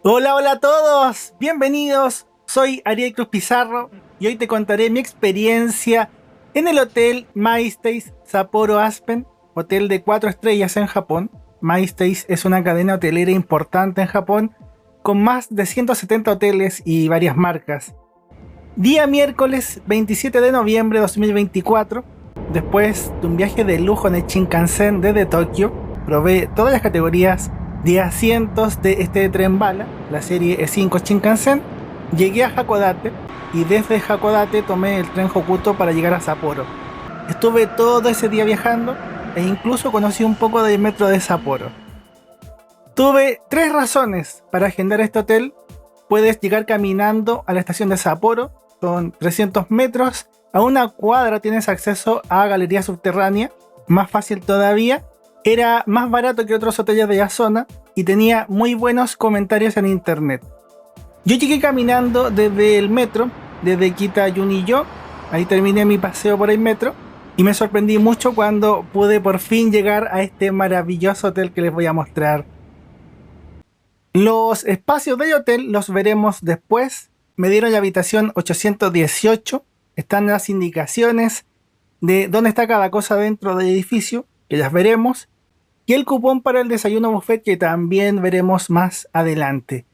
Hola, hola a todos, bienvenidos. Soy Ariel Cruz Pizarro y hoy te contaré mi experiencia en el hotel Maestays Sapporo Aspen, hotel de 4 estrellas en Japón. Maestays es una cadena hotelera importante en Japón con más de 170 hoteles y varias marcas. Día miércoles 27 de noviembre de 2024, después de un viaje de lujo en el Shinkansen desde Tokio, probé todas las categorías de asientos de este tren bala, la serie E5 Shinkansen. Llegué a Hakodate y desde Hakodate tomé el tren Hokuto para llegar a Sapporo. Estuve todo ese día viajando e incluso conocí un poco del metro de Sapporo. Tuve tres razones para agendar este hotel. Puedes llegar caminando a la estación de Sapporo, son 300 metros. A una cuadra tienes acceso a galería subterránea, más fácil todavía. Era más barato que otros hoteles de la zona y tenía muy buenos comentarios en internet. Yo llegué caminando desde el metro, desde Kita Juniyo. Ahí terminé mi paseo por el metro y me sorprendí mucho cuando pude por fin llegar a este maravilloso hotel que les voy a mostrar. Los espacios del hotel los veremos después. Me dieron la habitación 818. Están las indicaciones de dónde está cada cosa dentro del edificio, que las veremos. Y el cupón para el desayuno buffet, que también veremos más adelante.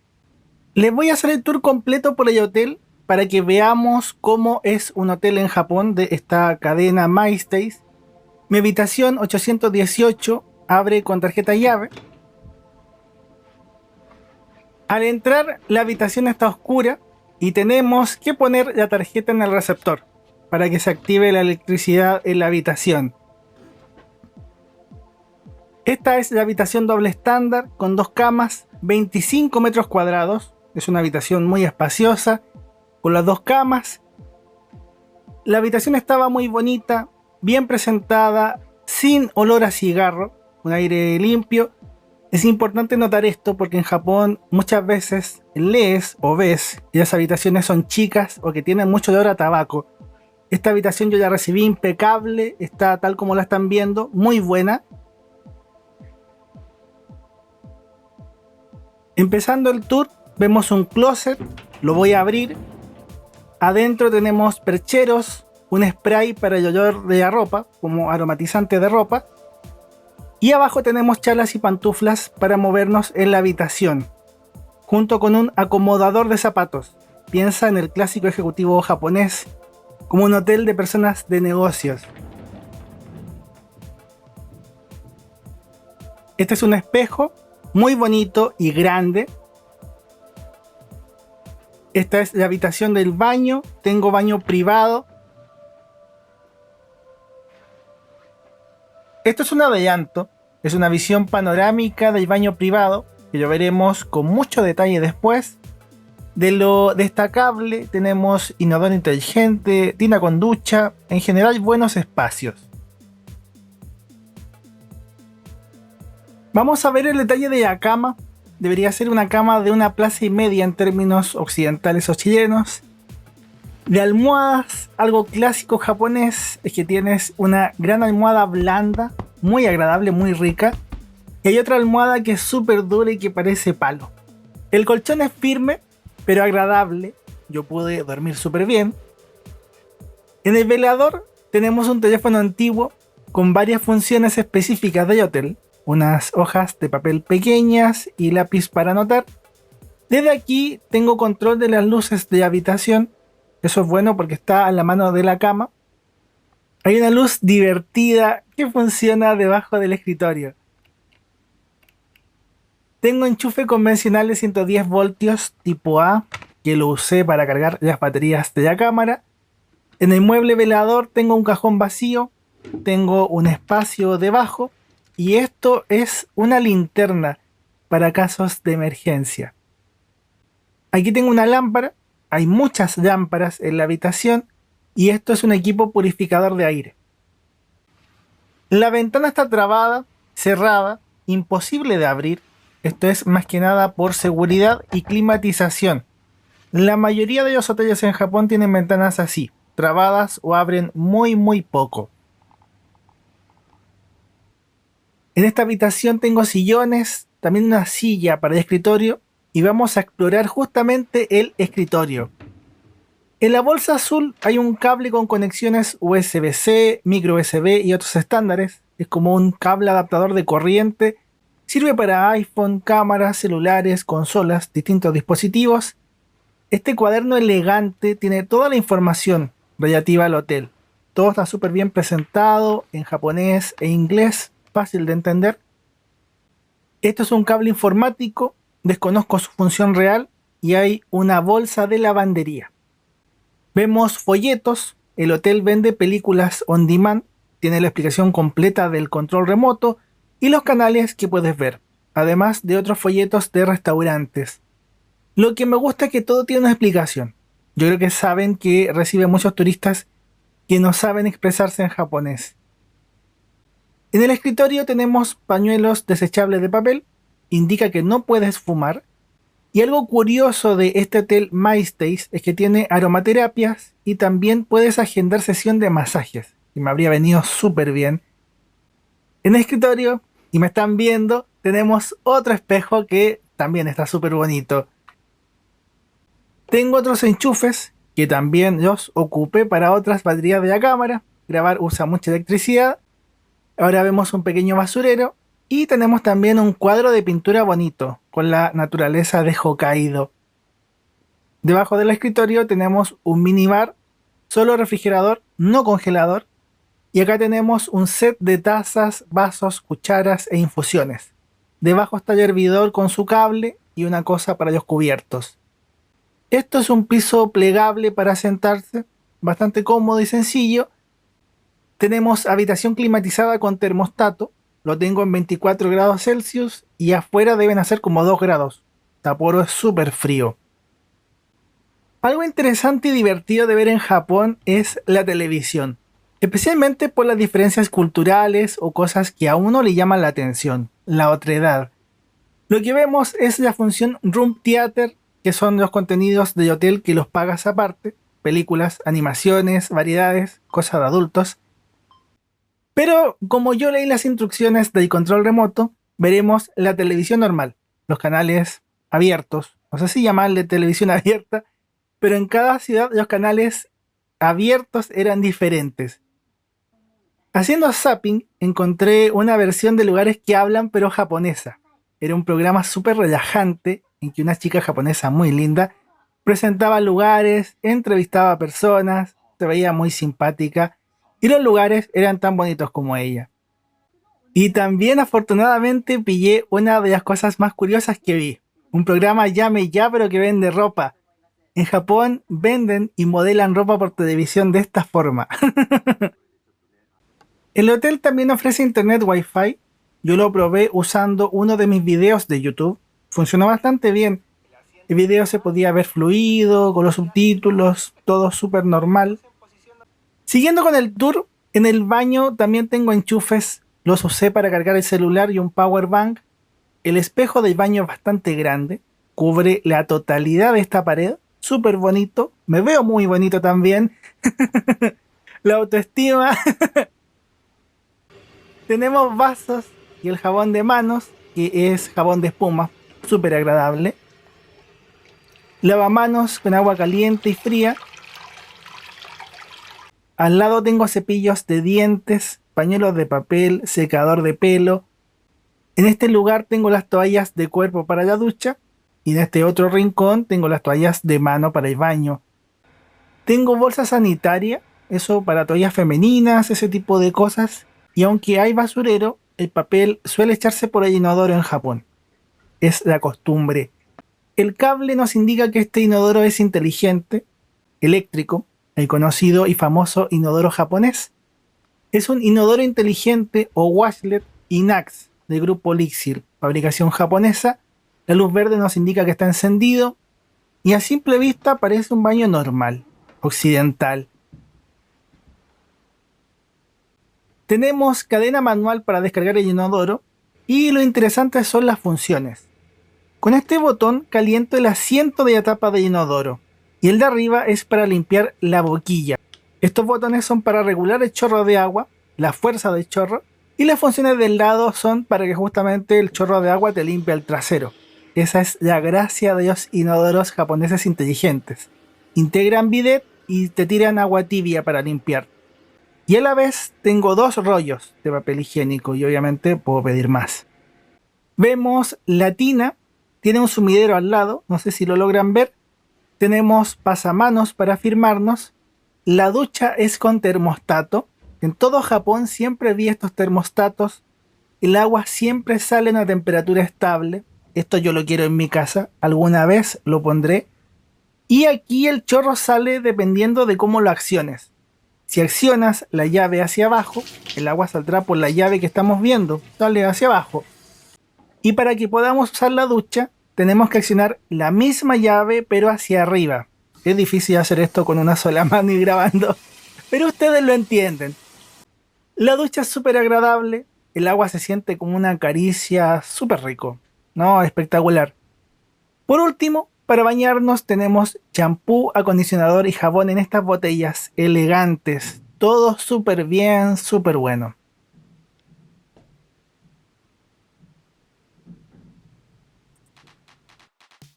Les voy a hacer el tour completo por el hotel para que veamos cómo es un hotel en Japón de esta cadena Maestays. Mi habitación 818 abre con tarjeta llave. Al entrar, la habitación está oscura y tenemos que poner la tarjeta en el receptor para que se active la electricidad en la habitación. Esta es la habitación doble estándar con dos camas, 25 metros cuadrados. Es una habitación muy espaciosa con las dos camas. La habitación estaba muy bonita, bien presentada, sin olor a cigarro, un aire limpio. Es importante notar esto porque en Japón muchas veces lees o ves que las habitaciones son chicas o que tienen mucho olor a tabaco. Esta habitación yo la recibí impecable, está tal como la están viendo, muy buena. Empezando el tour, vemos un closet, lo voy a abrir. Adentro tenemos percheros, un spray para el olor de la ropa, como aromatizante de ropa. Y abajo tenemos chalas y pantuflas para movernos en la habitación, junto con un acomodador de zapatos. Piensa en el clásico ejecutivo japonés, como un hotel de personas de negocios. Este es un espejo muy bonito y grande. Esta es la habitación del baño, tengo baño privado. Esto es un adelanto, es una visión panorámica del baño privado, que lo veremos con mucho detalle después. De lo destacable tenemos inodoro inteligente, tina con ducha, en general buenos espacios. Vamos a ver el detalle de la cama. Debería ser una cama de una plaza y media en términos occidentales o chilenos. De almohadas, algo clásico japonés es que tienes una gran almohada blanda, muy agradable, muy rica. Y hay otra almohada que es súper dura y que parece palo. El colchón es firme, pero agradable. Yo pude dormir súper bien. En el velador tenemos un teléfono antiguo con varias funciones específicas del hotel. Unas hojas de papel pequeñas y lápiz para anotar. Desde aquí tengo control de las luces de la habitación. Eso es bueno porque está a la mano de la cama. Hay una luz divertida que funciona debajo del escritorio. Tengo enchufe convencional de 110 voltios tipo A, que lo usé para cargar las baterías de la cámara. En el mueble velador tengo un cajón vacío, tengo un espacio debajo y esto es una linterna para casos de emergencia. Aquí tengo una lámpara, hay muchas lámparas en la habitación y esto es un equipo purificador de aire. La ventana está trabada, cerrada, imposible de abrir. Esto es más que nada por seguridad y climatización. La mayoría de los hoteles en Japón tienen ventanas así, trabadas o abren muy poco. En esta habitación tengo sillones, también una silla para el escritorio y vamos a explorar justamente el escritorio. En la bolsa azul hay un cable con conexiones USB-C, micro USB y otros estándares. Es como un cable adaptador de corriente. Sirve para iPhone, cámaras, celulares, consolas, distintos dispositivos. Este cuaderno elegante tiene toda la información relativa al hotel. Todo está súper bien presentado en japonés e inglés, fácil de entender. Esto es un cable informático, desconozco su función real, y hay una bolsa de lavandería. Vemos folletos, el hotel vende películas on demand, tiene la explicación completa del control remoto y los canales que puedes ver, además de otros folletos de restaurantes. Lo que me gusta es que todo tiene una explicación. Yo creo que saben que recibe muchos turistas que no saben expresarse en japonés. En el escritorio tenemos pañuelos desechables de papel, indica que no puedes fumar. Y algo curioso de este hotel MyStays es que tiene aromaterapias y también puedes agendar sesión de masajes, y me habría venido súper bien. En el escritorio, y me están viendo, tenemos otro espejo que también está súper bonito. Tengo otros enchufes que también los ocupé para otras baterías de la cámara. Grabar usa mucha electricidad. Ahora vemos un pequeño basurero y tenemos también un cuadro de pintura bonito con la naturaleza de Hokkaido. Debajo del escritorio tenemos un minibar, solo refrigerador, no congelador. Y acá tenemos un set de tazas, vasos, cucharas e infusiones. Debajo está el hervidor con su cable y una cosa para los cubiertos. Esto es un piso plegable para sentarse, bastante cómodo y sencillo. Tenemos habitación climatizada con termostato. Lo tengo en 24 grados Celsius y afuera deben hacer como 2 grados. Sapporo es súper frío. Algo interesante y divertido de ver en Japón es la televisión, especialmente por las diferencias culturales o cosas que a uno le llaman la atención, la otredad. Lo que vemos es la función Room Theater, que son los contenidos del hotel que los pagas aparte, películas, animaciones, variedades, cosas de adultos. Pero como yo leí las instrucciones del control remoto, veremos la televisión normal, los canales abiertos, no sé si llamarle televisión abierta, pero en cada ciudad los canales abiertos eran diferentes. Haciendo zapping encontré una versión de Lugares que hablan pero japonesa. Era un programa súper relajante en que una chica japonesa muy linda presentaba lugares, entrevistaba a personas, se veía muy simpática y los lugares eran tan bonitos como ella. Y también afortunadamente pillé una de las cosas más curiosas que vi. Un programa Llame Ya pero que vende ropa. En Japón venden y modelan ropa por televisión de esta forma. El hotel también ofrece internet Wi-Fi. Yo lo probé usando uno de mis videos de YouTube. Funcionó bastante bien. El video se podía ver fluido, con los subtítulos, todo súper normal. Siguiendo con el tour, en el baño también tengo enchufes. Los usé para cargar el celular y un power bank. El espejo del baño es bastante grande. Cubre la totalidad de esta pared. Súper bonito. Me veo muy bonito también. La autoestima. Tenemos vasos y el jabón de manos, que es jabón de espuma. Súper agradable. Lavamanos con agua caliente y fría. Al lado tengo cepillos de dientes, pañuelos de papel, secador de pelo. En este lugar tengo las toallas de cuerpo para la ducha. Y en este otro rincón tengo las toallas de mano para el baño. Tengo bolsa sanitaria, eso para toallas femeninas, ese tipo de cosas. Y aunque hay basurero, el papel suele echarse por el inodoro en Japón. Es la costumbre. El cable nos indica que este inodoro es inteligente, eléctrico, el conocido y famoso inodoro japonés. Es un inodoro inteligente o washlet Inax del grupo Lixir, fabricación japonesa. La luz verde nos indica que está encendido y a simple vista parece un baño normal, occidental. Tenemos cadena manual para descargar el inodoro y lo interesante son las funciones. Con este botón caliento el asiento de la tapa del inodoro y el de arriba es para limpiar la boquilla. Estos botones son para regular el chorro de agua, la fuerza del chorro, y las funciones del lado son para que justamente el chorro de agua te limpie el trasero. esa es la gracia de los inodoros japoneses inteligentes. Integran bidet y te tiran agua tibia para limpiar. Y a la vez tengo 2 rollos de papel higiénico y obviamente puedo pedir más. Vemos la tina, tiene un sumidero al lado, no sé si lo logran ver. Tenemos pasamanos para firmarnos. La ducha es con termostato. En todo Japón siempre vi estos termostatos. El agua siempre sale a una temperatura estable. Esto yo lo quiero en mi casa. Alguna vez lo pondré. Y aquí el chorro sale dependiendo de cómo lo acciones. Si accionas la llave hacia abajo, el agua saldrá por la llave que estamos viendo. Sale hacia abajo. Y para que podamos usar la ducha, tenemos que accionar la misma llave pero hacia arriba. Es difícil hacer esto con una sola mano y grabando, pero ustedes lo entienden. La ducha es súper agradable, el agua se siente como una caricia, súper rico, ¿no? Espectacular. Por último, para bañarnos tenemos champú, acondicionador y jabón en estas botellas elegantes. Todo súper bien, súper bueno.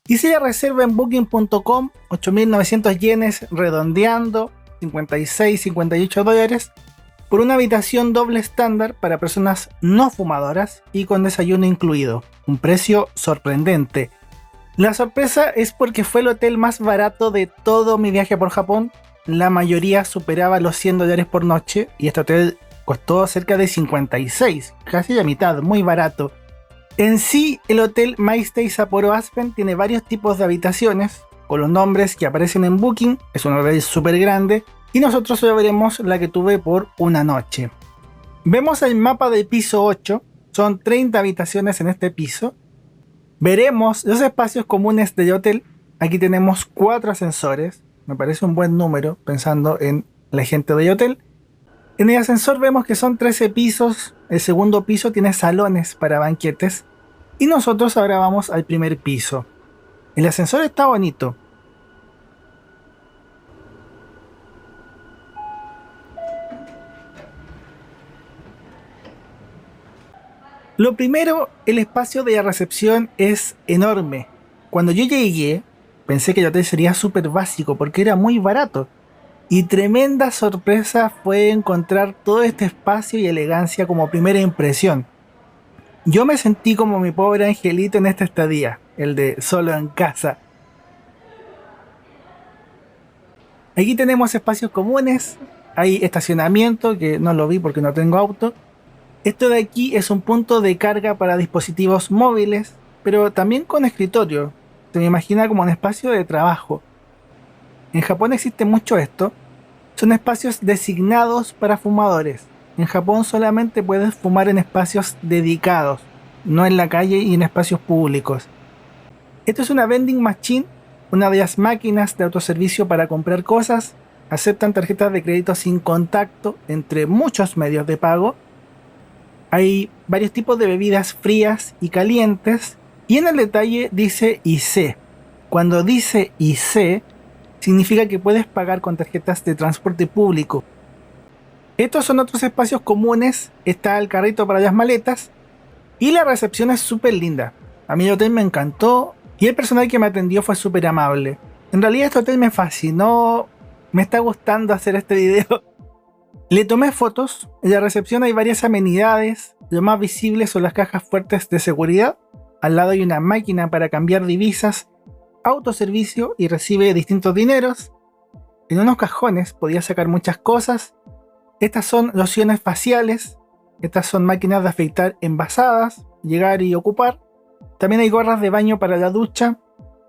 Hice la reserva en booking.com, 8.900 yenes redondeando, 56-58 dólares, por una habitación doble estándar para personas no fumadoras y con desayuno incluido. Un precio sorprendente. La sorpresa es porque fue el hotel más barato de todo mi viaje por Japón. La mayoría superaba los 100 dólares por noche y este hotel costó cerca de 56, casi la mitad, muy barato. En sí, el hotel MyStay Sapporo Aspen tiene varios tipos de habitaciones con los nombres que aparecen en Booking. Es un hotel súper grande y nosotros hoy veremos la que tuve por una noche. Vemos el mapa del piso 8, son 30 habitaciones en este piso. Veremos los espacios comunes del hotel. Aquí tenemos 4 ascensores, me parece un buen número pensando en la gente del hotel. En el ascensor vemos que son 13 pisos, el segundo piso tiene salones para banquetes y nosotros ahora vamos al primer piso. El ascensor está bonito. Lo primero, el espacio de la recepción es enorme. Cuando yo llegué, pensé que el hotel sería súper básico porque era muy barato. Y tremenda sorpresa fue encontrar todo este espacio y elegancia como primera impresión. Yo me sentí como mi pobre angelito en esta estadía, el de solo en casa. Aquí tenemos espacios comunes, hay estacionamiento, que no lo vi porque no tengo auto. Esto de aquí es un punto de carga para dispositivos móviles, pero también con escritorio. Se me imagina como un espacio de trabajo. En Japón existe mucho esto. Son espacios designados para fumadores. En Japón solamente puedes fumar en espacios dedicados, no en la calle y en espacios públicos. Esto es una vending machine, una de las máquinas de autoservicio para comprar cosas. Aceptan tarjetas de crédito sin contacto, entre muchos medios de pago. Hay varios tipos de bebidas frías y calientes. Y en el detalle dice IC. Cuando dice IC, significa que puedes pagar con tarjetas de transporte público. Estos son otros espacios comunes. Está el carrito para las maletas. Y la recepción es súper linda. A mí el hotel me encantó. Y el personal que me atendió fue súper amable. En realidad este hotel me fascinó. Me está gustando hacer este video. Le tomé fotos. En la recepción hay varias amenidades. Lo más visible son las cajas fuertes de seguridad. Al lado hay una máquina para cambiar divisas, autoservicio y recibe distintos dineros. En unos cajones podía sacar muchas cosas. Estas son lociones faciales. Estas son máquinas de afeitar envasadas, llegar y ocupar. También hay gorras de baño para la ducha,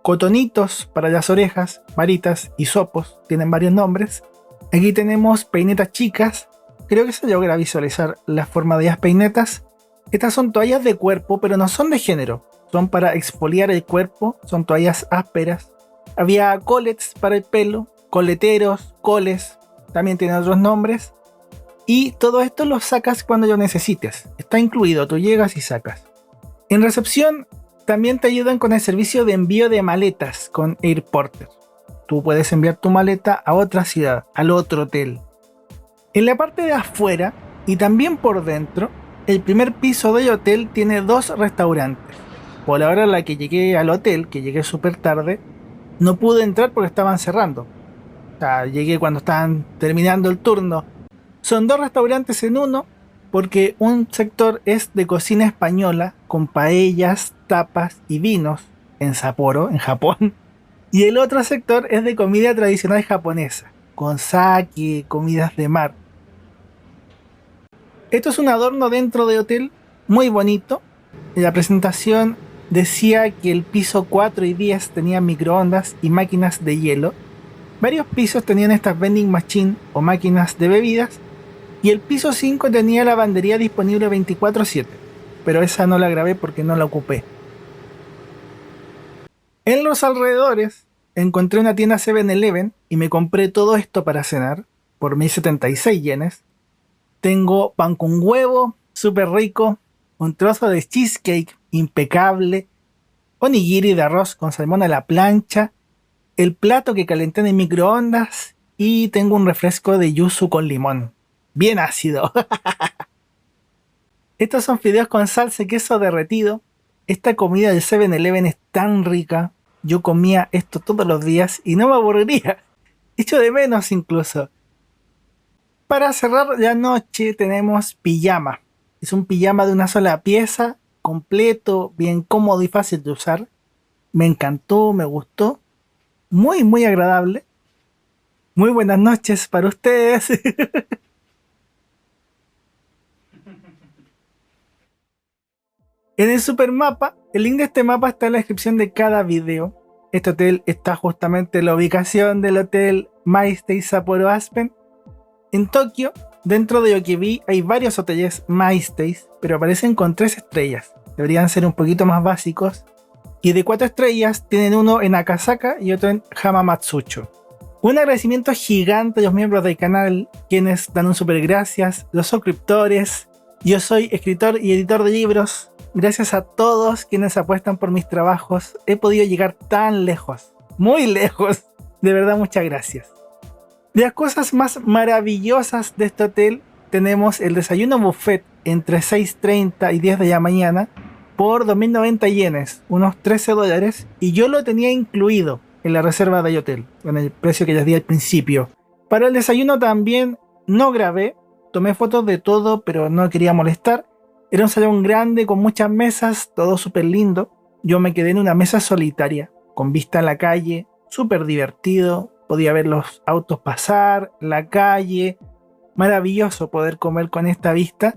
cotonitos para las orejas, varitas, hisopos, tienen varios nombres. Aquí tenemos peinetas chicas. Creo que se logra visualizar la forma de las peinetas. Estas son toallas de cuerpo, pero no son de género. Son para exfoliar el cuerpo, son toallas ásperas. Había colets para el pelo, coleteros, coles, también tienen otros nombres. Y todo esto lo sacas cuando lo necesites. Está incluido, tú llegas y sacas. En recepción también te ayudan con el servicio de envío de maletas con Airporter. Tú puedes enviar tu maleta a otra ciudad, al otro hotel. En la parte de afuera y también por dentro, el primer piso del hotel tiene 2 restaurantes. por la hora en la que llegué al hotel, que llegué súper tarde, no pude entrar porque estaban cerrando. O sea, llegué cuando estaban terminando el turno. Son dos restaurantes en uno, porque un sector es de cocina española, con paellas, tapas y vinos, en Sapporo, en Japón. Y el otro sector es de comida tradicional japonesa, con sake, comidas de mar. Esto es un adorno dentro del hotel, muy bonito. En la presentación decía que el piso 4 y 10 tenían microondas y máquinas de hielo. Varios pisos tenían estas vending machine o máquinas de bebidas. Y el piso 5 tenía lavandería disponible 24/7. Pero esa no la grabé porque no la ocupé. En los alrededores encontré una tienda 7-Eleven y me compré todo esto para cenar por 1076 yenes. Tengo pan con huevo, súper rico, un trozo de cheesecake impecable, onigiri de arroz con salmón a la plancha, el plato que calenté en el microondas y tengo un refresco de yuzu con limón. Bien ácido. Estos son fideos con salsa y queso derretido. Esta comida del 7-Eleven es tan rica. Yo comía esto todos los días y no me aburriría. Echo de menos incluso. Para cerrar la noche tenemos pijama. Es un pijama de una sola pieza, completo, bien cómodo y fácil de usar. Me encantó, me gustó. Muy, muy agradable. Muy buenas noches para ustedes. En el supermapa, el link de este mapa está en la descripción de cada video. Este hotel está justamente en la ubicación del hotel MyStay Sapporo Aspen. En Tokio, dentro de lo que vi, hay varios hoteles MyStays, pero aparecen con 3 estrellas. Deberían ser un poquito más básicos. Y de 4 estrellas, tienen uno en Akasaka y otro en Hamamatsucho. Un agradecimiento gigante a los miembros del canal, quienes dan un super gracias, los suscriptores. Yo soy escritor y editor de libros. Gracias a todos quienes apuestan por mis trabajos, he podido llegar tan lejos, muy lejos. De verdad, muchas gracias. De las cosas más maravillosas de este hotel, tenemos el desayuno buffet entre 6:30 y 10 de la mañana por 2090 yenes, unos $13, y yo lo tenía incluido en la reserva del hotel, en el precio que les di al principio. Para el desayuno también no grabé, tomé fotos de todo, pero no quería molestar. Era un salón grande con muchas mesas, todo súper lindo. Yo me quedé en una mesa solitaria, con vista a la calle, súper divertido. Podía ver los autos pasar, la calle. Maravilloso poder comer con esta vista.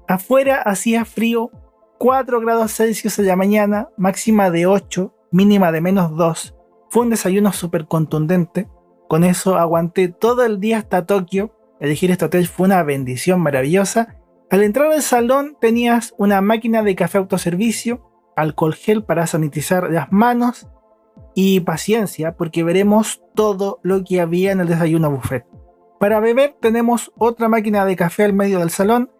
Afuera hacía frío, 4 grados Celsius en la mañana, máxima de 8, mínima de -2. Fue un desayuno súper contundente. Con eso aguanté todo el día hasta Tokio. Elegir este hotel fue una bendición maravillosa. Al entrar al salón tenías una máquina de café autoservicio, alcohol gel para sanitizar las manos y paciencia porque veremos todo lo que había en el desayuno buffet. Para beber tenemos otra máquina de café al medio del salón.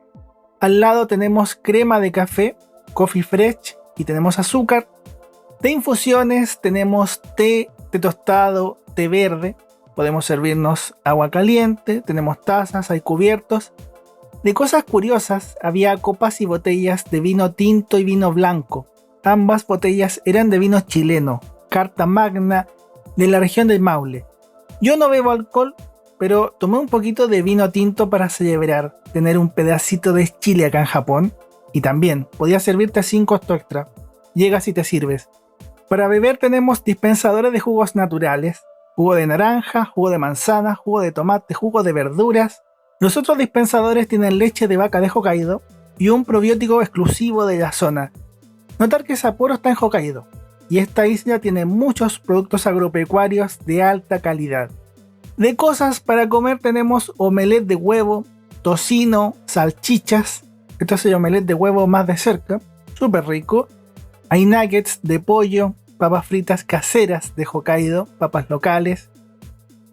Al lado tenemos crema de café, coffee fresh y tenemos azúcar. De infusiones tenemos té tostado, té verde. Podemos servirnos agua caliente, tenemos tazas, hay cubiertos. De cosas curiosas, había copas y botellas de vino tinto y vino blanco. Ambas botellas eran de vino chileno, Carta Magna, de la región del Maule. Yo no bebo alcohol, pero tomé un poquito de vino tinto para celebrar tener un pedacito de Chile acá en Japón. Y también, podía servirte sin costo extra. Llegas y te sirves. Para beber tenemos dispensadores de jugos naturales, jugo de naranja, jugo de manzana, jugo de tomate, jugo de verduras. Los otros dispensadores tienen leche de vaca de Hokkaido y un probiótico exclusivo de la zona. Notar que Sapporo está en Hokkaido y esta isla tiene muchos productos agropecuarios de alta calidad. De cosas para comer tenemos omelette de huevo, tocino, salchichas. Esto es el omelette de huevo más de cerca, súper rico. Hay nuggets de pollo, papas fritas caseras de Hokkaido, papas locales.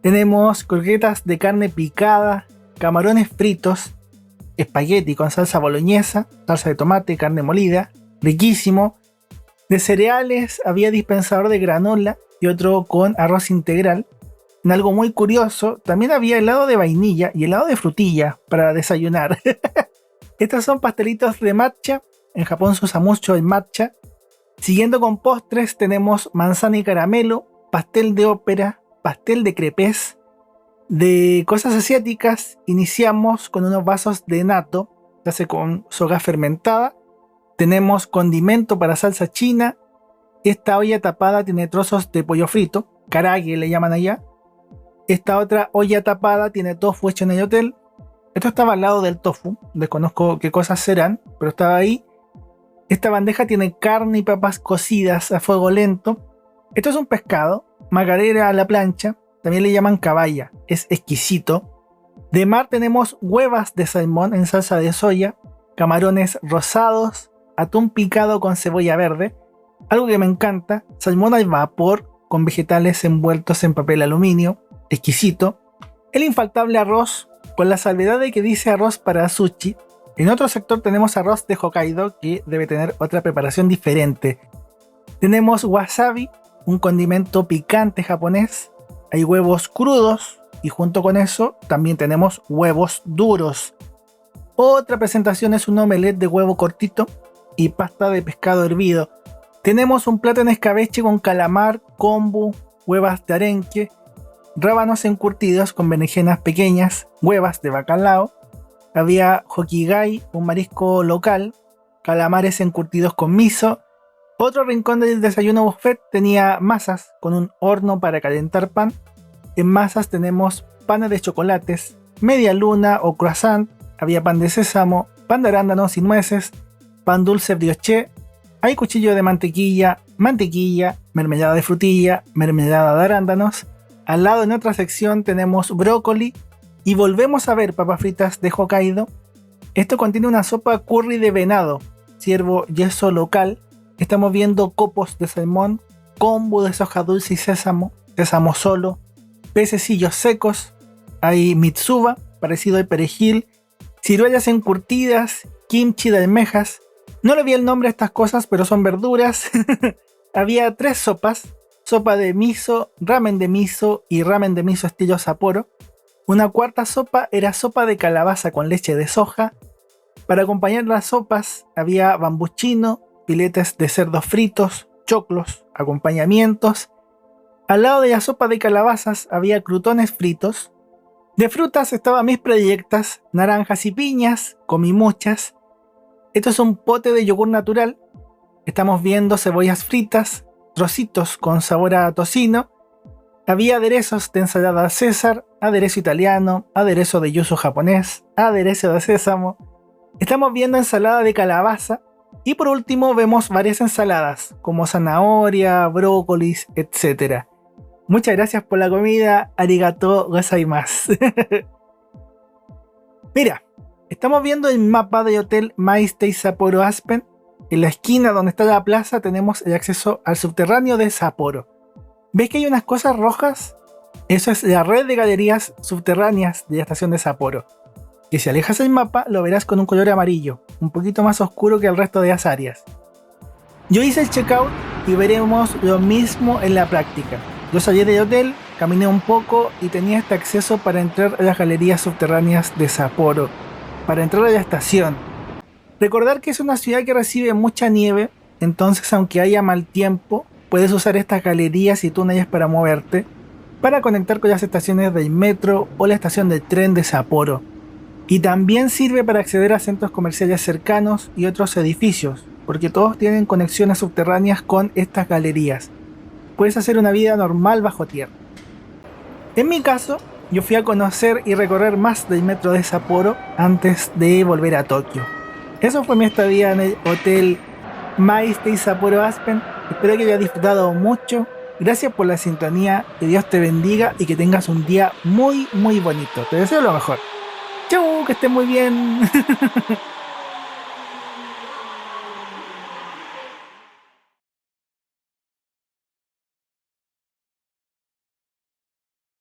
Tenemos croquetas de carne picada, camarones fritos, espagueti con salsa boloñesa, salsa de tomate, carne molida, riquísimo. De cereales había dispensador de granola y otro con arroz integral. En algo muy curioso, también había helado de vainilla y helado de frutilla para desayunar. Estos son pastelitos de matcha. En Japón se usa mucho el matcha. Siguiendo con postres, tenemos manzana y caramelo, pastel de ópera, pastel de crepes. De cosas asiáticas, iniciamos con unos vasos de natto, se hace con soja fermentada. Tenemos condimento para salsa china. Esta olla tapada tiene trozos de pollo frito, karaage le llaman allá. Esta otra olla tapada tiene tofu hecho en el hotel. Esto estaba al lado del tofu, desconozco qué cosas serán, pero estaba ahí. Esta bandeja tiene carne y papas cocidas a fuego lento. Esto es un pescado, macarera a la plancha, también le llaman caballa, es exquisito. De mar tenemos huevas de salmón en salsa de soya, camarones rosados, atún picado con cebolla verde, algo que me encanta, salmón al vapor con vegetales envueltos en papel aluminio, exquisito. El infaltable arroz, con la salvedad de que dice arroz para sushi. En otro sector tenemos arroz de Hokkaido, que debe tener otra preparación diferente. Tenemos wasabi, un condimento picante japonés. Hay huevos crudos y junto con eso también tenemos huevos duros. Otra presentación es un omelette de huevo cortito y pasta de pescado hervido. Tenemos un plato en escabeche con calamar, kombu, huevas de arenque, rábanos encurtidos con berenjenas pequeñas, huevas de bacalao. Había hokigai, un marisco local, calamares encurtidos con miso. Otro rincón del desayuno buffet tenía masas con un horno para calentar pan. En masas tenemos panes de chocolates, media luna o croissant. Había pan de sésamo, pan de arándanos y nueces, pan dulce brioché. Hay cuchillo de mantequilla, mermelada de frutilla, mermelada de arándanos. Al lado en otra sección tenemos brócoli y volvemos a ver papas fritas de Hokkaido. Esto contiene una sopa curry de venado, ciervo yeso local. Estamos viendo copos de salmón, kombu de soja dulce y sésamo, sésamo solo, pececillos secos. Hay mitsuba, parecido al perejil, ciruelas encurtidas, kimchi de almejas. No le vi el nombre a estas cosas, pero son verduras. Había 3 sopas, sopa de miso, ramen de miso y ramen de miso estilo Sapporo. Una cuarta sopa era sopa de calabaza con leche de soja. Para acompañar las sopas había bambuchino, filetes de cerdo fritos, choclos, acompañamientos. Al lado de la sopa de calabazas había crutones fritos. De frutas estaban mis predilectas, naranjas y piñas, comí muchas. Esto es un pote de yogur natural. Estamos viendo cebollas fritas, trocitos con sabor a tocino. Había aderezos de ensalada César, aderezo italiano, aderezo de yuzu japonés, aderezo de sésamo. Estamos viendo ensalada de calabaza. Y por último vemos varias ensaladas, como zanahoria, brócolis, etc. Muchas gracias por la comida, arigato gozaimasu. Mira, estamos viendo el mapa del hotel Maestay Sapporo Aspen. En la esquina donde está la plaza tenemos el acceso al subterráneo de Sapporo. ¿Ves que hay unas cosas rojas? Eso es la red de galerías subterráneas de la estación de Sapporo. Que si alejas el mapa lo verás con un color amarillo, un poquito más oscuro que el resto de las áreas. Yo hice el checkout y veremos lo mismo en la práctica. Yo salí del hotel, caminé un poco y tenía este acceso para entrar a las galerías subterráneas de Sapporo, para entrar a la estación. Recordar que es una ciudad que recibe mucha nieve, entonces aunque haya mal tiempo, puedes usar estas galerías y túneles para moverte, para conectar con las estaciones del metro o la estación del tren de Sapporo. Y también sirve para acceder a centros comerciales cercanos y otros edificios, porque todos tienen conexiones subterráneas con estas galerías. Puedes hacer una vida normal bajo tierra. En mi caso, yo fui a conocer y recorrer más del metro de Sapporo antes de volver a Tokio. Eso fue mi estadía en el hotel Maestay Sapporo Aspen. Espero que hayas disfrutado mucho. Gracias por la sintonía, que Dios te bendiga y que tengas un día muy muy bonito. Te deseo lo mejor. Chau, que estés muy bien.